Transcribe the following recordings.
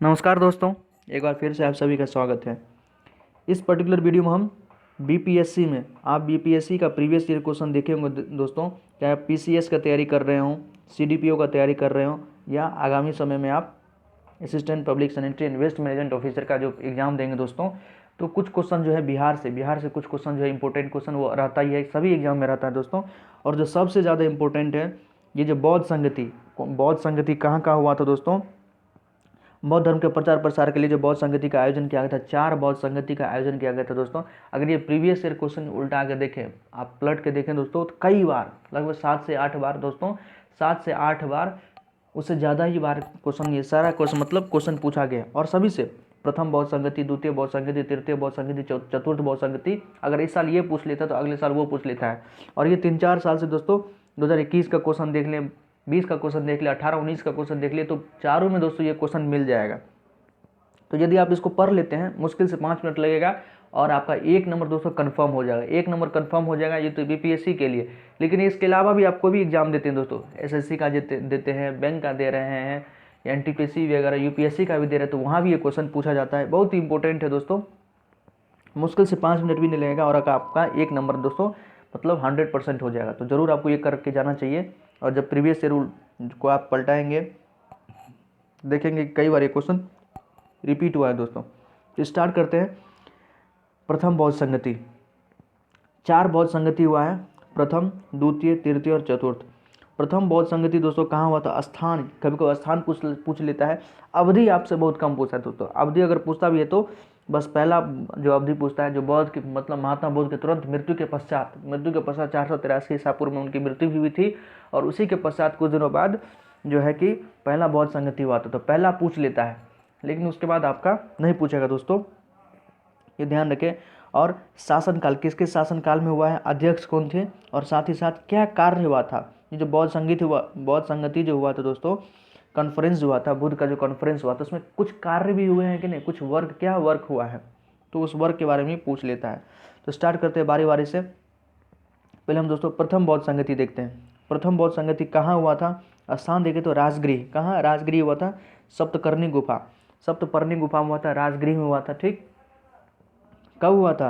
नमस्कार दोस्तों, एक बार फिर से आप सभी का स्वागत है। इस पर्टिकुलर वीडियो में हम बीपीएससी में आप बीपीएससी का प्रीवियस ईयर क्वेश्चन देखे होंगे दोस्तों। चाहे आप पीसीएस का तैयारी कर रहे हों, सीडीपीओ का तैयारी कर रहे हों, या आगामी समय में आप assistant public sanitary and waste management officer का जो एग्ज़ाम देंगे दोस्तों, तो कुछ क्वेश्चन जो है बिहार से कुछ क्वेश्चन जो है इंपॉर्टेंट क्वेश्चन वो रहता ही है, सभी एग्जाम में रहता है दोस्तों। और जो सबसे ज़्यादा इंपॉर्टेंट है, ये जो बौद्ध संगति कहाँ कहाँ हुआ था दोस्तों। बौद्ध धर्म के प्रचार प्रसार के लिए जो बौद्ध संगति का आयोजन किया गया था, 4 बौद्ध संगति का आयोजन किया गया था दोस्तों। अगर ये प्रीवियस ईयर क्वेश्चन उल्टा के देखें, आप पलट के देखें दोस्तों, तो कई बार, लगभग 7 से 8 बार दोस्तों, 7 से 8 बार, उससे ज़्यादा ही बार क्वेश्चन, ये सारा क्वेश्चन मतलब क्वेश्चन पूछा गया। और सभी से प्रथम बौद्ध संगति, द्वितीय बौद्ध संगति, तृतीय बौद्ध संगति, चतुर्थ बौद्ध संगति, अगर इस साल ये पूछ लेता तो अगले साल वो पूछ लेता है। और ये 3-4 साल से दोस्तों, 2021 का क्वेश्चन देख लें, 20 का क्वेश्चन देख लिया, 18-19 का क्वेश्चन देख लिए, तो चारों में दोस्तों ये क्वेश्चन मिल जाएगा। तो यदि आप इसको पढ़ लेते हैं, मुश्किल से 5 मिनट लगेगा और आपका 1 नंबर दोस्तों कंफर्म हो जाएगा। 1 नंबर कंफर्म हो जाएगा, ये तो बीपीएससी के लिए। लेकिन इसके अलावा भी आपको भी एग्जाम देते हैं दोस्तों, एसएससी का देते हैं, बैंक का दे रहे हैं, या एनटीपीसी वगैरह यूपीएससी का भी दे रहे हैं, तो वहाँ भी ये क्वेश्चन पूछा जाता है। बहुत ही इंपॉर्टेंट है दोस्तों, मुश्किल से 5 मिनट भी नहीं लगेगा और आपका 1 नंबर दोस्तों मतलब 100% हो जाएगा। तो ज़रूर आपको ये करके जाना चाहिए। और जब प्रीवियस ईयर को आप पलटाएंगे, देखेंगे कई बार ये क्वेश्चन रिपीट हुआ है दोस्तों। तो स्टार्ट करते हैं। प्रथम बौद्ध संगति, 4 बौद्ध संगति हुआ है, प्रथम, द्वितीय, तृतीय और चतुर्थ। प्रथम बौद्ध संगति दोस्तों कहाँ हुआ था, स्थान, कभी कभी स्थान पूछ लेता है। अवधि आपसे बहुत कम पूछता है दोस्तों, अवधि अगर पूछता भी है तो बस पहला जो अवधि पूछता है, जो बौद्ध की मतलब महात्मा बुद्ध के तुरंत मृत्यु के पश्चात 483 ईसा पूर्व में उनकी मृत्यु भी हुई थी। और उसी के पश्चात कुछ दिनों बाद जो है कि पहला बौद्ध संगति हुआ था, तो पहला पूछ लेता है, लेकिन उसके बाद आपका नहीं पूछेगा दोस्तों, ये ध्यान रखें। और शासनकाल, किसके शासनकाल में हुआ है, अध्यक्ष कौन थे, और साथ ही साथ क्या कार्य हुआ था। ये जो बौद्ध संगति जो हुआ था दोस्तों, कॉन्फ्रेंस जो हुआ था, बुद्ध का जो कॉन्फ्रेंस हुआ था, उसमें कुछ कार्य भी हुए हैं कि नहीं, कुछ वर्क, क्या वर्क हुआ है, तो उस वर्क के बारे में पूछ लेता है। तो स्टार्ट करते हैं बारी बारी से। पहले हम दोस्तों प्रथम बौद्ध संगति देखते हैं। प्रथम बौद्ध संगति कहाँ हुआ था, स्थान देखें तो राजगृह, कहाँ राजगृह हुआ था, सप्तपर्णी गुफा में हुआ था, राजगृह में हुआ था। ठीक, कब हुआ था,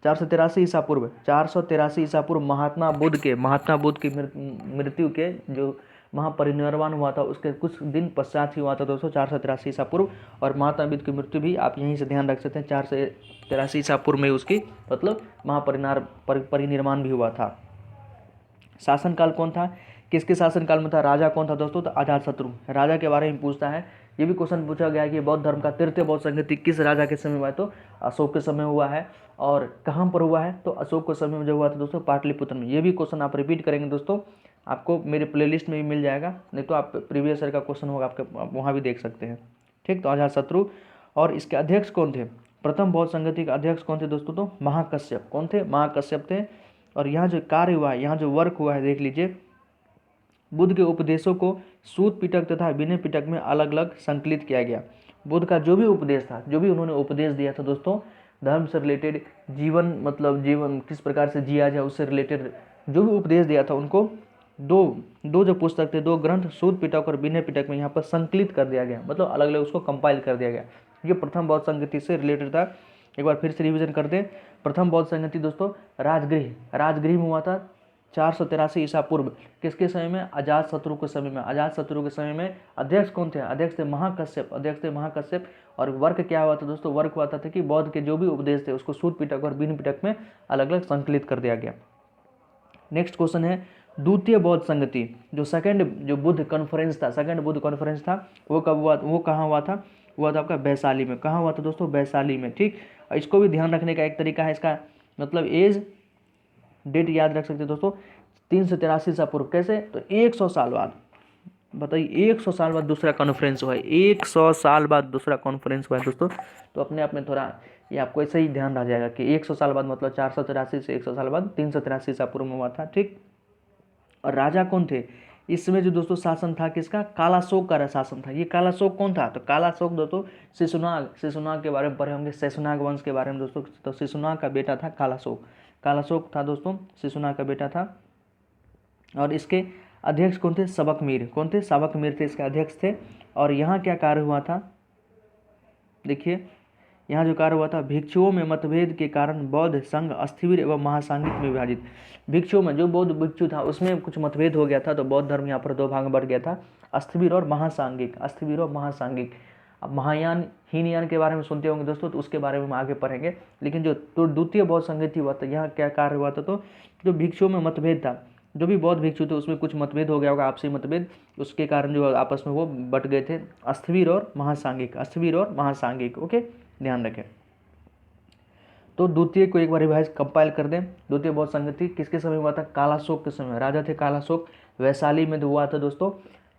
483 ईसा पूर्व, 483 ईसा पूर्व महात्मा बुद्ध की मृत्यु के जो महापरिनिर्वाण हुआ था उसके कुछ दिन पश्चात ही हुआ था दोस्तों, 483 ईसा पूर्व। और महात्मा बुद्ध की मृत्यु भी आप यहीं से ध्यान रख सकते हैं, 483 ईसा पूर्व में उसकी मतलब परिनिर्वाण भी हुआ था। शासनकाल कौन था, किसके शासनकाल में था, राजा कौन था दोस्तों, तो अजातशत्रु राजा के बारे में पूछता है। ये भी क्वेश्चन पूछा गया है कि बौद्ध धर्म का तृतीय बौद्ध संगति किस राजा के समय हुआ है, तो अशोक के समय हुआ है। और कहाँ पर हुआ है, तो अशोक के समय में जो हुआ था दोस्तों, पाटलिपुत्र में। ये भी क्वेश्चन आप रिपीट करेंगे दोस्तों, आपको मेरे प्लेलिस्ट में भी मिल जाएगा, नहीं तो आप प्रीवियस ईयर का क्वेश्चन होगा आपके, आप वहाँ भी देख सकते हैं। ठीक, तो अजातशत्रु। और इसके अध्यक्ष कौन थे, प्रथम बौद्ध संगति के अध्यक्ष कौन थे दोस्तों, तो महाकश्यप। कौन थे, महाकश्यप थे। और यहाँ जो कार्य हुआ है, यहाँ जो वर्क हुआ है, देख लीजिए, बुद्ध के उपदेशों को सूत पिटक तथा विनय पिटक में अलग अलग संकलित किया गया। बुद्ध का जो भी उपदेश था, जो भी उन्होंने उपदेश दिया था दोस्तों, धर्म से रिलेटेड, जीवन मतलब जीवन किस प्रकार से जिया जाए उससे रिलेटेड जो भी उपदेश दिया था, उनको दो जो पुस्तक थे, 2 ग्रंथ, सूत पिटक और विनय पिटक में यहाँ पर संकलित कर दिया गया, मतलब अलग अलग उसको कंपाइल कर दिया गया। ये प्रथम बौद्ध संगति से रिलेटेड था। एक बार फिर से रिविजन कर दें। प्रथम बौद्ध संगति दोस्तों राजगृह में हुआ था, 483 ईसा पूर्व। किसके समय में, अजातशत्रु के समय में। अजातशत्रु के समय में अध्यक्ष कौन थे, अध्यक्ष थे महाकश्यप। और वर्क क्या हुआ था दोस्तों, वर्क हुआ था कि बौद्ध के जो भी उपदेश थे उसको सूत पिटक और विनय पिटक में अलग अलग संकलित कर दिया गया। नेक्स्ट क्वेश्चन है, द्वितीय बौद्ध संगति, जो बुद्ध कॉन्फ्रेंस था, वो कब हुआ, वो कहाँ हुआ था, हुआ था आपका वैशाली में। कहाँ हुआ था दोस्तों, वैशाली में। ठीक, इसको भी ध्यान रखने का एक तरीका है, इसका मतलब एज डेट याद रख सकते हैं दोस्तों, 383 ईसा पूर्व। कैसे, तो 100 साल बाद, बताइए 100 साल बाद दूसरा कॉन्फ्रेंस हुआ है, 100 साल बाद दूसरा कॉन्फ्रेंस हुआ है दोस्तों। तो अपने आप में थोड़ा ये आपको ऐसे ही ध्यान रह जाएगा कि 100 साल बाद मतलब 483 से 100 साल बाद 383 ईसा पूर्व में हुआ था। ठीक, और राजा कौन थे, इसमें जो दोस्तों शासन था किसका, कालाशोक का शासन था। ये कालाशोक कौन था, तो कालाशोक दोस्तों शिशुनाग के बारे में पढ़े होंगे, शेषनाग वंश के बारे में दोस्तों। तो शिशुनाग का बेटा था कालाशोक था दोस्तों, शिशुनाग का बेटा था। और इसके अध्यक्ष कौन थे, सबक मीर थे, इसके अध्यक्ष थे। और यहाँ क्या कार्य हुआ था, देखिए यहाँ जो कार्य हुआ था, भिक्षुओं में मतभेद के कारण बौद्ध संघ अस्थिवीर एवं महासांगिक में विभाजित। भिक्षुओं में जो बौद्ध भिक्षु था उसमें कुछ मतभेद हो गया था, तो बौद्ध धर्म यहाँ पर दो भाग में बढ़ गया था, अस्थिवीर और महासांगिक। अस्थिवीर और महासांगिक। अब महायान हीनयान के बारे में सुनते होंगे दोस्तों, तो उसके बारे में हम आगे पढ़ेंगे। लेकिन जो तो द्वितीय बौद्ध संगति हुआ था, यहाँ क्या कार्य हुआ था, तो जो भिक्षुओं में मतभेद था, जो भी बौद्ध भिक्षु थे उसमें कुछ मतभेद हो गया होगा, आपसी मतभेद, उसके कारण जो आपस में वो बट गए थे, अस्थिवीर और महासांगिक। अस्थिवीर और महासांगिक, ओके, ध्यान रखें। तो द्वितीय को एक बार रिवाइज कंपाइल कर दें। द्वितीय बौद्ध संगति किसके समय हुआ था? कालाशोक के समय। राजा थे कालाशोक, वैशाली में हुआ था दोस्तों।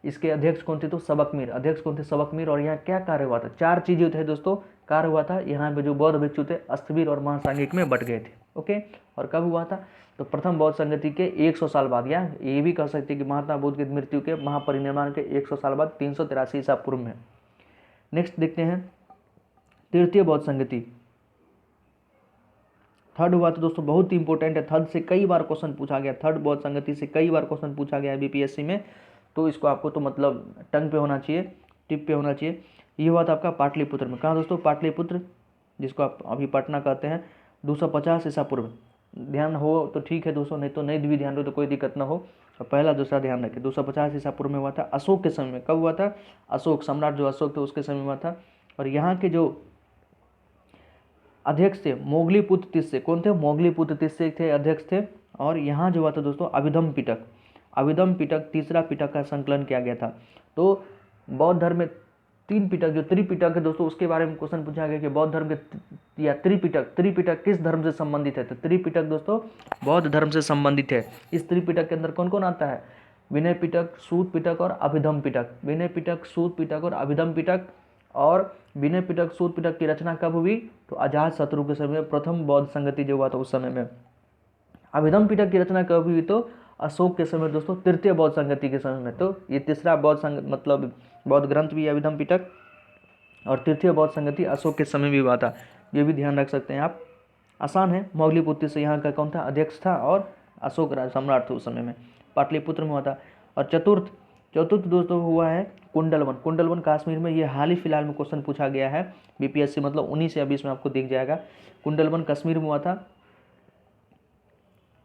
इसके अध्यक्ष कौन थे? तो सबकमीर। अध्यक्ष कौन थे? सबकमीर। और यहाँ क्या कार्य हुआ था? 4 चीजें थे दोस्तों, कार्य हुआ था। यहाँ पे जो बौद्ध भिक्षु थे अस्थिवीर और महासांगिक में बट गए थे, ओके। और कब हुआ था? तो प्रथम बौद्ध संगति के 100 साल बाद, या ये भी कह सकते हैं कि महात्मा बुद्ध की मृत्यु के महापरिनिर्वाण के 100 साल बाद 383 ईसा पूर्व में। नेक्स्ट देखते हैं तृतीय बौद्ध संगति। थर्ड हुआ तो दोस्तों बहुत ही इंपॉर्टेंट है, थर्ड से कई बार क्वेश्चन पूछा गया, थर्ड बौद्ध संगति से कई बार क्वेश्चन पूछा गया है बीपीएससी में, तो इसको आपको तो मतलब टंग पे होना चाहिए, टिप पे होना चाहिए। ये हुआ था आपका पाटलिपुत्र में। कहाँ दोस्तों? पाटलिपुत्र, जिसको आप अभी पटना कहते हैं, 250 ईसा पूर्व। ध्यान हो तो ठीक है दोस्तों, नहीं तो नहीं भी ध्यान हो तो कोई दिक्कत ना हो। और पहला दूसरा ध्यान रखें, 250 ईसा पूर्व में हुआ था, अशोक के समय में। कब हुआ था? अशोक सम्राट जो अशोक थे उसके समय हुआ था। और यहाँ के जो अध्यक्ष थे मोगलीपुत्र तिस्से। कौन थे? मोगलीपुत्र तिस्से थे, अध्यक्ष थे। और यहाँ जो हुआ था दोस्तों अभिधम पिटक। अभिधम पिटक, तीसरा पिटक का संकलन किया गया था। तो बौद्ध धर्म में 3 पिटक, जो त्रिपिटक है दोस्तों, उसके बारे में क्वेश्चन पूछा गया कि बौद्ध धर्म के या त्रिपिटक किस धर्म से संबंधित है? तो त्रिपिटक दोस्तों बौद्ध धर्म से संबंधित है। इस त्रिपिटक के अंदर कौन कौन आता है? विनय पिटक, सूत पिटक और अभिधम पिटक। विनय पिटक, सूत पिटक और अभिधम पिटक। और विनय पिटक, सूत पिटक की रचना कब हुई? तो अजात शत्रु के समय में, प्रथम बौद्ध संगति जो हुआ था उस समय में। अभिधम पिटक की रचना कब हुई? तो अशोक के समय दोस्तों, तृतीय बौद्ध संगति के समय में। तो ये तीसरा मतलब बौद्ध ग्रंथ भी है अभिधम पिटक, और तृतीय बौद्ध संगति अशोक के समय भी हुआ था। ये भी ध्यान रख सकते हैं आप, आसान है। मोगलीपुत्र से यहाँ का कौन था? अध्यक्ष था, और अशोक सम्राट थे उस समय में, पाटलिपुत्र में हुआ था। और चतुर्थ दोस्तों हुआ है कुंडलवन। कुंडलवन कश्मीर में, ये हाल ही फिलहाल में क्वेश्चन पूछा गया है बीपीएससी, मतलब 19 या 20 में आपको दिख जाएगा। कुंडलवन कश्मीर में हुआ था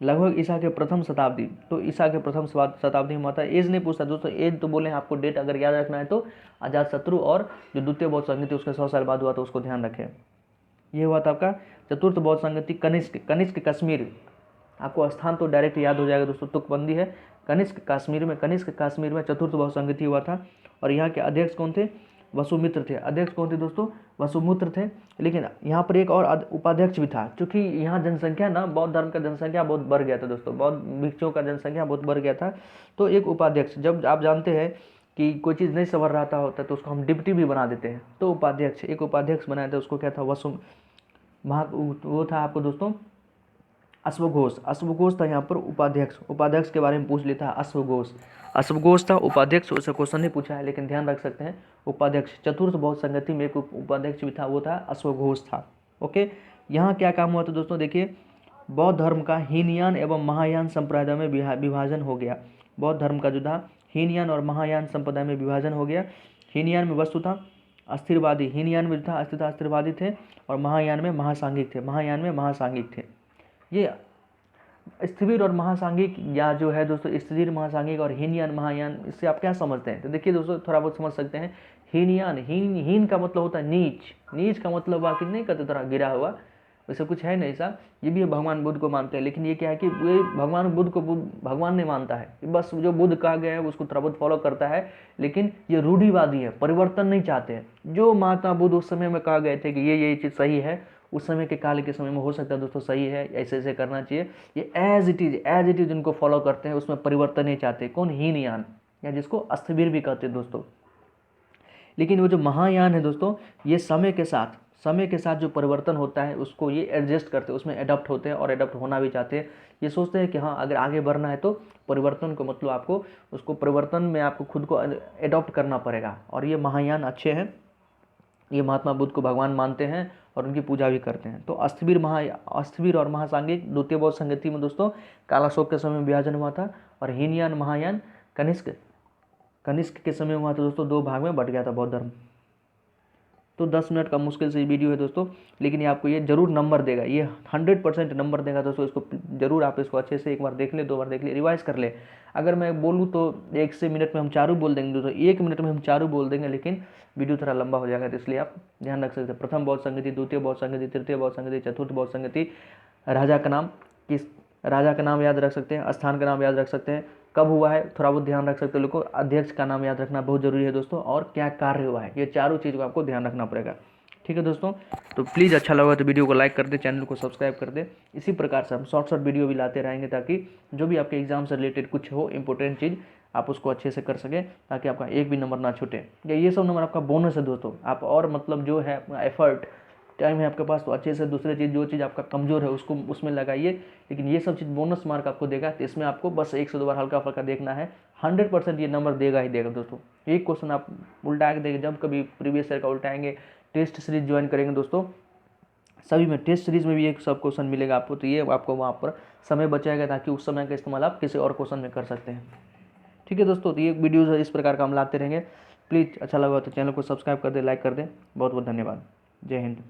लगभग ईसा के प्रथम शताब्दी। तो ईसा के प्रथम शताब्दी में हुआ था। एज नहीं पूछता दोस्तों, एज तो बोले आपको, डेट अगर याद रखना है तो अजात शत्रु और जो द्वितीय बौद्ध संगति उसके 100 साल बाद हुआ था, उसको ध्यान रखें। ये हुआ था आपका चतुर्थ बौद्ध संगति कनिष्क। कनिष्क कश्मीर, आपको स्थान तो डायरेक्ट याद हो जाएगा दोस्तों, तुकबंदी है। कनिष्क कश्मीर में चतुर्थ बौद्ध संगति हुआ था। और यहाँ के अध्यक्ष कौन थे? वसुमित्र थे। अध्यक्ष कौन थे दोस्तों? वसुमित्र थे। लेकिन यहाँ पर एक और उपाध्यक्ष भी था, क्योंकि यहाँ जनसंख्या ना, बौद्ध धर्म का जनसंख्या बहुत बढ़ गया था दोस्तों, बौद्ध भिक्षुओं का जनसंख्या बहुत बढ़ गया था। तो एक उपाध्यक्ष, जब आप जानते हैं कि कोई चीज़ नहीं संवर रहता होता तो उसको हम डिप्टी भी बना देते हैं, तो उपाध्यक्ष, एक उपाध्यक्ष बनाया था, उसको क्या था? वो था आपको दोस्तों अश्वघोष। अश्वघोष था यहाँ पर उपाध्यक्ष। उपाध्यक्ष के बारे में पूछ लेता है अश्वघोष था उपाध्यक्ष, उससे क्वेश्चन नहीं पूछा है, लेकिन ध्यान रख सकते हैं उपाध्यक्ष। चतुर्थ बौद्ध संगति में एक उपाध्यक्ष भी था, वो था अश्वघोष था, ओके। यहाँ क्या काम हुआ था दोस्तों? देखिए, बौद्ध धर्म का हीनयान एवं महायान संप्रदाय में विभाजन हो गया। बौद्ध धर्म का जो था हीनयान और महायान संप्रदाय में विभाजन हो गया। हीनयान में वस्तु था अस्थिरवादी, हीनयान में था अस्थिरवादी थे, और महायान में महासांगिक थे। ये स्थिर और महासांगिक, या जो है दोस्तों स्थिर महासांगिक और हीनयान महायान, इससे आप क्या समझते हैं? तो देखिए दोस्तों, थोड़ा बहुत समझ सकते हैं। हीनयान, हीन का मतलब होता है नीच, नीच का मतलब वाकई नहीं कहते थोड़ा गिरा हुआ, वैसे कुछ है नहीं ऐसा। ये भी भगवान बुद्ध को मानते हैं, लेकिन ये क्या है कि ये भगवान बुद्ध को भगवान नहीं मानता है, बस जो बुद्ध कहा गया है उसको थोड़ा बहुत फॉलो करता है, लेकिन ये रूढ़िवादी है, परिवर्तन नहीं चाहते हैं। जो महात्मा बुद्ध उस समय में कहा गए थे कि ये चीज़ सही है, उस समय के काल के समय में हो सकता है दोस्तों सही है, ऐसे ऐसे करना चाहिए, ये एज इट इज उनको फॉलो करते हैं, उसमें परिवर्तन नहीं चाहते। कौन? हीनयान, या जिसको अस्थिवीर भी कहते हैं दोस्तों। लेकिन वो जो महायान है दोस्तों, ये समय के साथ जो परिवर्तन होता है उसको ये एडजस्ट करते हैं, उसमें एडप्ट होते हैं और एडप्ट होना भी चाहते हैं। ये सोचते हैं कि हाँ, अगर आगे बढ़ना है तो परिवर्तन को, मतलब आपको उसको परिवर्तन में आपको खुद को एडॉप्ट करना पड़ेगा। और ये महायान अच्छे हैं, ये महात्मा बुद्ध को भगवान मानते हैं और उनकी पूजा भी करते हैं। तो अस्थिवीर और महासांगिक द्वितीय बौद्ध संगति में दोस्तों कालाशोक के समय विभाजन हुआ था, और हीनयान महायान कनिष्क के समय हुआ था दोस्तों, 2 भाग में बट गया था बौद्ध धर्म। तो 10 मिनट का मुश्किल से वीडियो है दोस्तों, लेकिन ये आपको ये जरूर नंबर देगा, ये 100% नंबर देगा दोस्तों। इसको जरूर आप इसको अच्छे से एक बार देख ले, 2 बार देख ले, रिवाइज कर ले। अगर मैं बोलूँ तो 1 से मिनट में हम चारों बोल देंगे दोस्तों, 1 मिनट में हम चारों बोल देंगे, लेकिन वीडियो थोड़ा लंबा हो जाएगा, तो इसलिए आप ध्यान रख सकते हैं। प्रथम बौद्ध संगति, द्वितीय बौद्ध संगति, तृतीय बौद्ध संगति, चतुर्थ बौद्ध संगति, राजा का नाम, किस राजा का नाम याद रख सकते हैं, स्थान का नाम याद रख सकते हैं, कब हुआ है थोड़ा बहुत ध्यान रख सकते हो लोगों को, अध्यक्ष का नाम याद रखना बहुत जरूरी है दोस्तों, और क्या कार्य हुआ है, ये चारों चीज़ को आपको ध्यान रखना पड़ेगा। ठीक है दोस्तों, तो प्लीज़ अच्छा लगा तो वीडियो को लाइक कर दे, चैनल को सब्सक्राइब कर दे। इसी प्रकार से हम शॉर्ट वीडियो भी लाते रहेंगे, ताकि जो भी आपके एग्जाम से रिलेटेड कुछ हो इंपॉर्टेंट चीज़, आप उसको अच्छे से कर सकें, ताकि आपका एक भी नंबर ना छूटे। या ये सब नंबर आपका बोनस है दोस्तों, आप और मतलब जो है अपना एफर्ट टाइम है आपके पास, तो अच्छे से दूसरे चीज़ जो चीज़ आपका कमज़ोर है उसको उसमें लगाइए, लेकिन ये सब चीज़ बोनस मार्क आपको देगा। तो इसमें आपको बस 1 से 2 बार हल्का फल्का देखना है, 100% ये नंबर देगा ही देगा दोस्तों। एक क्वेश्चन आप उल्टा के देंगे, जब कभी प्रीवियस ईयर का उल्टाएंगे, टेस्ट सीरीज ज्वाइन करेंगे दोस्तों, सभी में टेस्ट सीरीज में भी एक सब क्वेश्चन मिलेगा आपको, तो ये आपको वहाँ पर समय बचाएगा, ताकि उस समय का इस्तेमाल आप किसी और क्वेश्चन में कर सकते हैं। ठीक है दोस्तों, तो ये वीडियोज़ इस प्रकार का हम लाते रहेंगे। प्लीज़ अच्छा लगा तो चैनल को सब्सक्राइब कर दे, लाइक कर दे। बहुत बहुत धन्यवाद। जय हिंद।